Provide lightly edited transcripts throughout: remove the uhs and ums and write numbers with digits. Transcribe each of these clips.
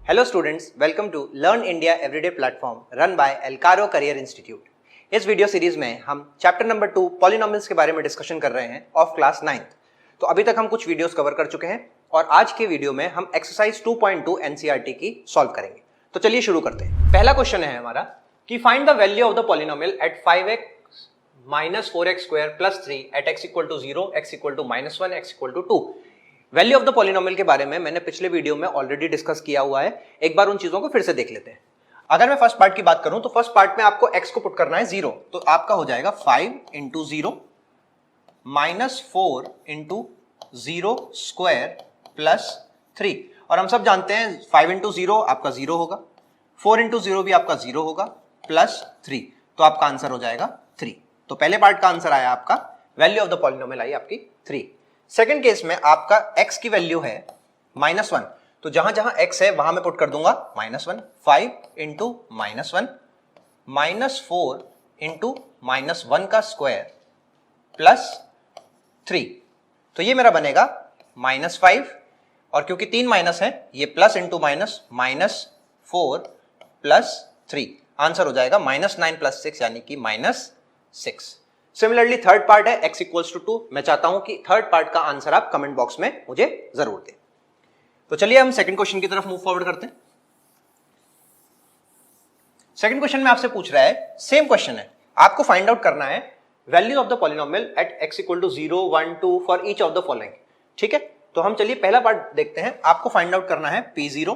Hello students, welcome to Learn India Everyday platform run by Elcaro Career Institute। इस video series में हम chapter number 2 polynomials के बारे में डिस्कशन कर रहे हैं ऑफ क्लास 9th। तो अभी तक हम कुछ वीडियोस कवर कर चुके हैं और आज के वीडियो में हम एक्सरसाइज 2.2 एनसीईआरटी की सॉल्व करेंगे। तो चलिए शुरू करते हैं। पहला क्वेश्चन है हमारा कि find the value of the polynomial at 5x minus 4x square plus 3 at x equal to 0, x equal to -1, x equal to 2। Value of the polynomial के बारे में मैंने पिछले वीडियो में ऑलरेडी डिस्कस किया हुआ है, एक बार उन चीजों को फिर से देख लेते हैं। अगर मैं फर्स्ट पार्ट की बात करूं तो फर्स्ट पार्ट में आपको x को पुट करना है 0, तो आपका हो जाएगा 5 into 0 minus 4 into 0 square plus 3। और हम सब जानते हैं 5 इंटू 0 आपका 0 होगा, 4 इंटू 0 भी आपका 0 होगा, प्लस 3, तो आपका आंसर हो जाएगा 3। तो पहले पार्ट का आंसर आया आपका, वैल्यू ऑफ द पॉलिनोमियल आई आपकी 3। सेकंड केस में आपका x की वैल्यू है -1, तो जहां जहां x है वहां मैं पुट कर दूंगा -1। 5 इंटू -1 माइनस 4 इंटू -1 का स्क्वायर प्लस 3, तो ये मेरा बनेगा -5, और क्योंकि 3 माइनस है ये plus into minus -4 plus 3, answer हो जाएगा -9 प्लस 6 यानी कि -6। सिमिलरली थर्ड पार्ट है x इक्वल्स टू 2। मैं चाहता हूं कि थर्ड पार्ट का आंसर आप कमेंट बॉक्स में मुझे जरूर दें। तो चलिए हम सेकंड क्वेश्चन की तरफ मूव फॉरवर्ड करते हैं। सेकंड क्वेश्चन में आपसे पूछ रहा है, सेम क्वेश्चन है, आपको फाइंड आउट करना है value of the polynomial at x equal to 0, 1, 2 for each of the following. ठीक है, तो हम चलिए पहला पार्ट देखते हैं। आपको फाइंड आउट करना है p0,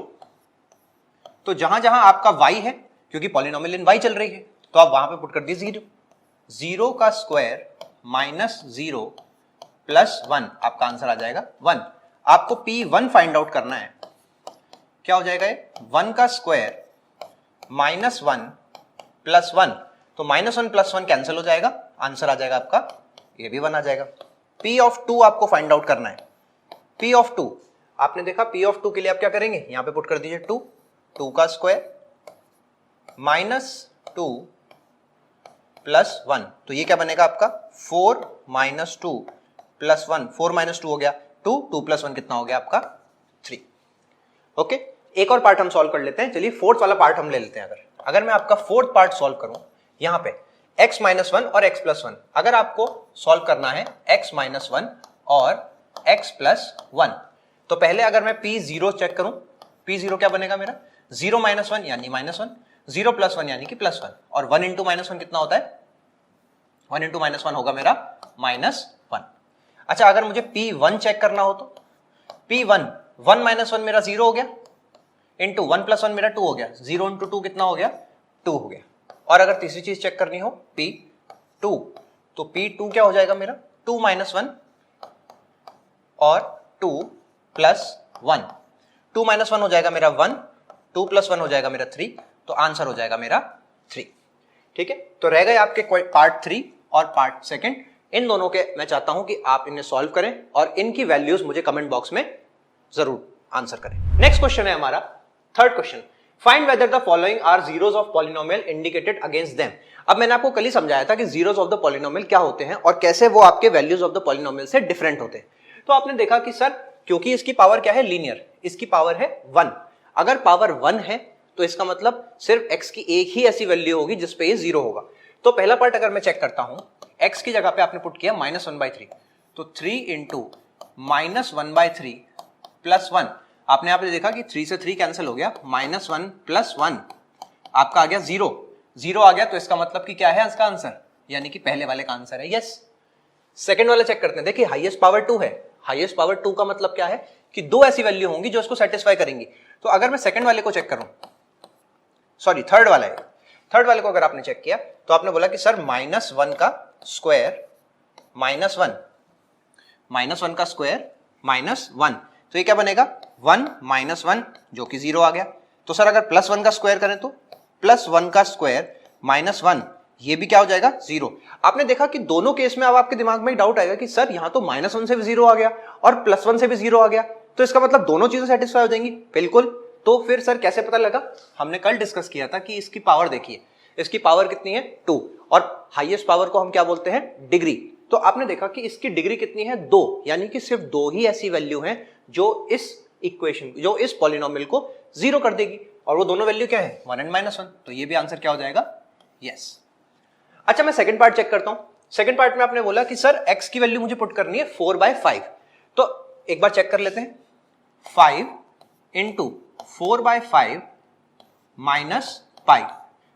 तो जहां जहां आपका y है, क्योंकि पॉलिनोमियल इन y चल रही है, तो आप वहां पे पुट कर दीजिए 0 का स्क्वायर माइनस 0 प्लस 1, आपका आंसर आ जाएगा 1। आपको P1 फाइंड आउट करना है, क्या हो जाएगा ये 1 का स्क्वायर माइनस 1 प्लस 1, तो -1 प्लस 1 कैंसिल हो जाएगा, आंसर आ जाएगा आपका ये भी 1 आ जाएगा। P ऑफ 2 आपको फाइंड आउट करना है। P ऑफ 2 आपने देखा, P ऑफ 2 के लिए आप क्या करेंगे, यहां पे पुट कर दीजिए 2 का स्क्वायर माइनस 2 प्लस 1, तो ये क्या बनेगा आपका 4 माइनस 2 प्लस 1, 4 माइनस 2 हो गया 2 प्लस 1 कितना हो गया आपका 3। ओके, एक और पार्ट हम सॉल्व कर लेते हैं। चलिए फोर्थ वाला पार्ट हम ले लेते हैं। अगर मैं आपका फोर्थ पार्ट सॉल्व करूं, यहां पे x माइनस 1 और x प्लस 1, अगर आपको सॉल्व करना है x माइनस 1 और x प्लस 1, तो पहले अगर मैं P0 चेक करूं, P0 क्या बनेगा मेरा 0 माइनस 1 यानी -1, 0 प्लस 1 यानी कि प्लस 1, और 1 इंटू -1 कितना होता है, 1 इंटू -1 होगा मेरा -1। अच्छा, अगर मुझे P1 चेक करना हो तो P1 1 माइनस 1 मेरा 0 हो गया, इंटू 1 प्लस 1 मेरा 2 हो गया, 0 इंटू 2 कितना हो गया 2 हो गया। और अगर तीसरी चीज चेक करनी हो P2, तो P2 क्या हो जाएगा मेरा 2 माइनस 1 और 2 प्लस 1, 2 माइनस 1 हो जाएगा मेरा 1, 2 प्लस 1 हो जाएगा मेरा 3, तो आंसर हो जाएगा मेरा 3। ठीक है, तो रह गए आपके पार्ट 3 और पार्ट सेकंड। इन दोनों के मैं चाहता हूं कि आप इन्हें सॉल्व करें और इनकी वैल्यूज मुझे कमेंट बॉक्स में जरूर आंसर करें। नेक्स्ट क्वेश्चन है हमारा third question, find whether the following are zeros of polynomial indicated against them. अब मैंने आपको कल ही समझाया था कि जीरोस ऑफ द पॉलिनोमियल क्या होते हैं और कैसे वो आपके वैल्यूज ऑफ द पॉलिनोमियल से डिफरेंट होते हैं। तो आपने देखा कि सर क्योंकि इसकी पावर क्या है, लीनियर, इसकी पावर है 1। अगर पावर 1 है तो इसका मतलब सिर्फ x की एक ही ऐसी वैल्यू होगी जिसपे ये 0 होगा। तो पहला पार्ट अगर मैं चेक करता हूं, x की जगह पे आपने पुट किया -1/3, तो 3 इंटू -1/3 प्लस 1, आपने यहाँ पे देखा कि 3 से 3 कैंसिल हो गया, -1 प्लस 1 आपका आ गया 0, 0 आ गया, तो इसका मतलब कि क्या है इसका आंसर, यानी कि पहले वाले का आंसर है यस। सेकंड वाला चेक करते हैं। देखिए हाईएस्ट पावर 2 है, हाईएस्ट पावर 2 का मतलब क्या है कि 2 ऐसी वैल्यू होंगी जो इसको सेटिस्फाई करेंगी। तो अगर मैं सेकंड वाले को चेक करूं, सॉरी थर्ड वाला है, थर्ड वाले को अगर आपने चेक किया तो आपने बोला कि सर -1 का स्क्वायर -1 का स्क्वायर -1, तो ये क्या बनेगा 1 माइनस 1 जो कि 0 आ गया। तो सर अगर +1 का स्क्वायर करें तो +1 का स्क्वायर -1, ये भी क्या हो जाएगा 0। आपने देखा कि दोनों केस में अब आपके दिमाग में एक डाउट आएगा कि सर यहां तो -1 से भी 0 आ गया और +1 से भी 0 आ गया, तो इसका मतलब दोनों चीजें सेटिस्फाई हो जाएंगी। बिल्कुल, तो फिर सर कैसे पता लगा, हमने कल डिस्कस किया था कि इसकी पावर देखिए, इसकी पावर कितनी है 2, और हाईएस्ट पावर को हम क्या बोलते हैं डिग्री। तो आपने देखा कि इसकी डिग्री कितनी है 2, यानी कि सिर्फ 2 ही ऐसी वैल्यू हैं जो इस इक्वेशन, जो इस पॉलिनोमियल को जीरो कर देगी, और वो दोनों वैल्यू क्या है 1 and -1, तो ये भी आंसर क्या हो जाएगा यस। अच्छा मैं सेकंड पार्ट चेक करता हूं। सेकंड पार्ट में आपने बोला कि सर x की वैल्यू मुझे पुट करनी है 4/5, तो एक बार चेक कर लेते हैं। 5 × 4/5 माइनस पाई।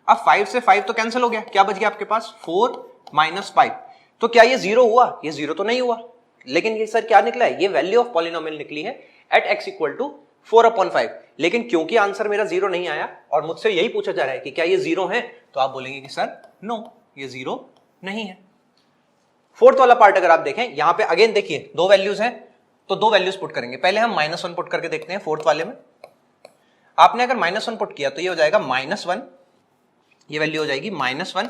अब 5 से 5 तो कैंसिल हो गया, क्या बच गया आपके पास 4 - पाई। तो क्या ये जीरो हुआ? ये जीरो तो नहीं हुआ, लेकिन ये सर क्या निकला है, ये वैल्यू ऑफ पॉलिनोमियल निकली है एट x = 4/5। लेकिन क्योंकि आंसर मेरा जीरो नहीं आया और मुझसे यही पूछा जा रहा है कि क्या ये जीरो है, तो आप बोलेंगे कि सर नो, ये जीरो नहीं है। फोर्थ वाला पार्ट अगर आप देखें, यहां पे अगेन देखिए दो वैल्यूज हैं, तो दो वैल्यूज पुट करेंगे। पहले हम -1 पुट करके देखते हैं। फोर्थ वाले में आपने अगर -1 पुट किया तो ये हो जाएगा -1, ये वैल्यू हो जाएगी -1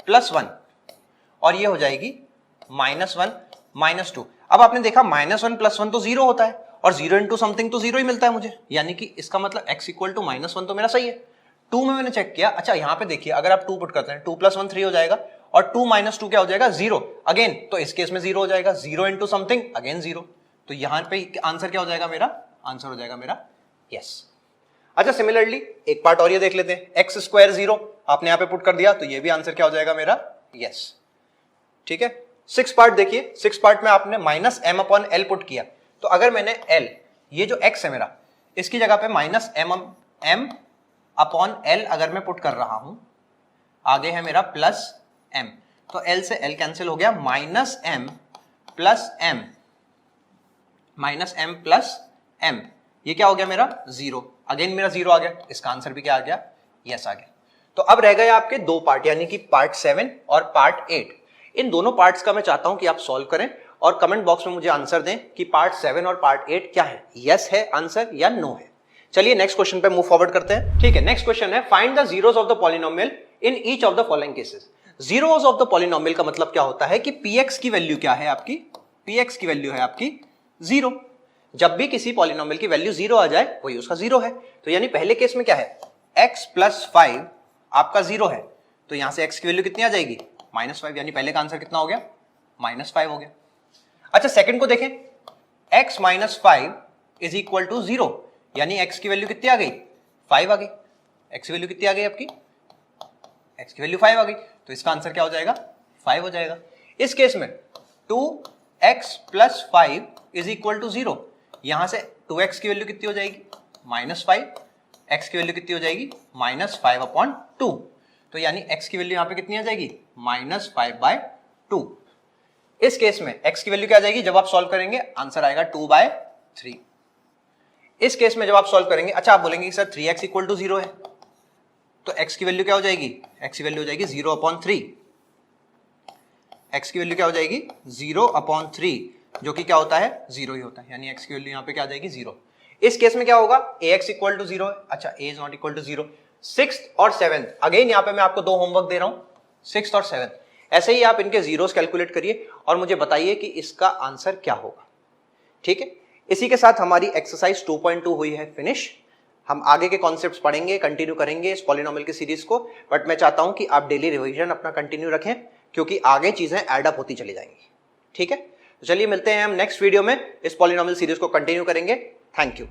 + 1, और ये हो जाएगी -1 - 2। अब आपने देखा -1 + 1 तो जीरो होता है, और 0 × समथिंग तो जीरो ही मिलता है मुझे, यानी कि इसका मतलब x = -1 तो मेरा सही है। 2 में मैंने चेक किया, अच्छा यहां पे देखिए अगर आप 2 पुट करते हैं 2 + 1 3 हो जाएगा, और 2 - 2 क्या हो जाएगा 0 अगेन, तो इस केस में 0 हो जाएगा, 0 × समथिंग अगेन 0, तो यहां पे आंसर क्या हो जाएगा मेरा, आंसर हो जाएगा मेरा यस। अच्छा सिमिलरली एक पार्ट और ये देख लेते हैं, x² 0 आपने यहां पे पुट कर दिया, तो ये भी आंसर क्या हो जाएगा मेरा यस। ठीक है, 6 पार्ट देखिए, 6 पार्ट में आपने -m/l पुट किया, तो अगर मैंने l, ये जो x है मेरा, इसकी जगह पे -m/l अगर मैं पुट कर रहा हूं, आगे है मेरा +m, तो l से l कैंसिल हो गया, -m + m, ये क्या हो गया मेरा 0, अगेन मेरा 0 आ गया, इसका आंसर भी क्या आ गया यस आ गया। तो अब रह गए आपके दो पार्ट, यानी कि पार्ट 7 और पार्ट 8। इन दोनों पार्ट्स का मैं चाहता हूं कि आप सॉल्व करें और कमेंट बॉक्स में मुझे आंसर दें कि पार्ट 7 और पार्ट 8 क्या है, यस है आंसर या नो है। चलिए नेक्स्ट क्वेश्चन पे मूव फॉरवर्ड करते हैं। ठीक है, नेक्स्ट क्वेश्चन है find the zeros of the polynomial in each of the following cases. Zeros of the polynomial का मतलब क्या होता है कि px की वैल्यू क्या है आपकी, px की वैल्यू है आपकी 0। जब भी किसी पॉलिनोमियल की वैल्यू 0 आ जाए वही उसका 0 है। तो यानी पहले केस में क्या है, x + 5 आपका 0 है, तो यहां से x की वैल्यू कितनी आ जाएगी -5, यानी पहले का आंसर कितना हो गया -5 हो गया। अच्छा सेकंड को देखें, x - 5 = 0, यानी x की वैल्यू कितनी आ गई 5 आ गई, x की वैल्यू कितनी आ गई आपकी, x की वैल्यू 5 आ गई, तो इसका आंसर क्या हो जाएगा 5 हो जाएगा। इस केस में 2x + 5 = 0, यहां से 2x की वैल्यू कितनी हो जाएगी -5, x की वैल्यू कितनी हो जाएगी -5/2, तो यानी x की वैल्यू यहां पे कितनी आ जाएगी -5/2। इस केस में x की वैल्यू क्या आ जाएगी, जब आप सॉल्व करेंगे आंसर आएगा 2/3। इस केस में जब आप सॉल्व करेंगे, अच्छा आप बोलेंगे कि सर 3x = 0 है, तो x की वैल्यू क्या हो जाएगी, x की वैल्यू हो जाएगी 0/3, x की वैल्यू क्या हो जाएगी 0/3, जो कि क्या होता है 0 ही होता है, यानी x की वैल्यू यहां पे क्या आ जाएगी 0। इस केस में क्या होगा, ax = 0 है, अच्छा a ≠ 0। 6th और 7th अगेन यहां पे मैं आपको दो होमवर्क दे रहा हूं, 6th और 7th, ऐसे ही आप इनके जीरोस कैलकुलेट करिए और मुझे बताइए कि इसका आंसर क्या होगा। ठीक है, इसी के साथ हमारी एक्सरसाइज 2.2 हुई है फिनिश। हम आगे के कॉन्सेप्ट्स पढ़ेंगे, कंटिन्यू करेंगे इस पॉलिनोमियल की सीरीज को, बट मैं चाहता हूं कि आप डेली रिवीजन अपना कंटिन्यू रखें, क्योंकि आगे चीजें ऐड अप होती चली जाएंगी। ठीक है, तो चलिए मिलते हैं हम नेक्स्ट वीडियो में, इस पॉलिनोमियल सीरीज को कंटिन्यू करेंगे। Thank you.